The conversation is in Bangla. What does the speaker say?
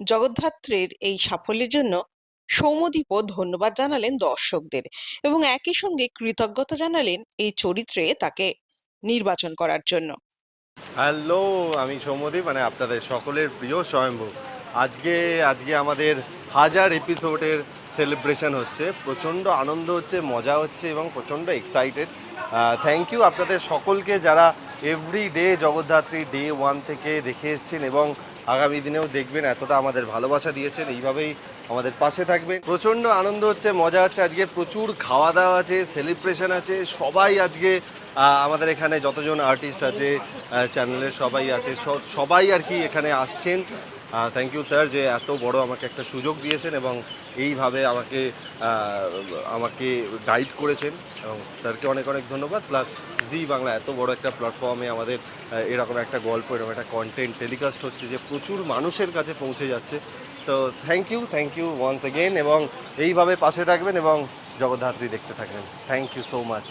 জগদ্ধাত্রীর এই সাফল্যের জন্য সৌম্যদীপও ধন্যবাদ জানালেন দর্শকদের এবং একই সঙ্গে কৃতজ্ঞতা জানালেন এই চরিত্রে তাকে নির্বাচন করার জন্য। হ্যালো, আমি সৌম্যদীপ, মানে আপনাদের সকলের প্রিয় স্বয়ম্ভু। আজকে আজকে আমাদের 1000 এপিসোডের সেলিব্রেশন হচ্ছে। প্রচণ্ড আনন্দ হচ্ছে, মজা হচ্ছে এবং প্রচণ্ড এক্সাইটেড। থ্যাংক ইউ আপনাদের সকলকে যারা এভরি ডে জগদ্ধাত্রী ডে 1 থেকে দেখে এসছেন এবং আগামী দিনেও দেখবেন। এতটা আমাদের ভালোবাসা দিয়েছেন, এইভাবেই আমাদের পাশে থাকবেন। প্রচণ্ড আনন্দ হচ্ছে, মজা হচ্ছে। আজকে প্রচুর খাওয়া দাওয়া আছে, সেলিব্রেশন আছে। সবাই আজকে আমাদের এখানে যতজন আর্টিস্ট আছে চ্যানেলের সবাই আছে, সবাই আর কি এখানে আসছেন। থ্যাংক ইউ স্যার যে এত বড় আমাকে একটা সুযোগ দিয়েছেন এবং এইভাবে আমাকে আমাকে গাইড করেছেন, এবং স্যারকে অনেক অনেক ধন্যবাদ। প্লাস জি বাংলা এত বড় একটা প্ল্যাটফর্মে আমাদের এরকম একটা গল্প, এরকম একটা কন্টেন্ট টেলিকাস্ট হচ্ছে যে প্রচুর মানুষের কাছে পৌঁছে যাচ্ছে। তো থ্যাংক ইউ ওয়ান্স এগেইন, এবং এইভাবে পাশে থাকবেন এবং জগদ্ধাত্রী দেখতে থাকবেন। Thank you so much.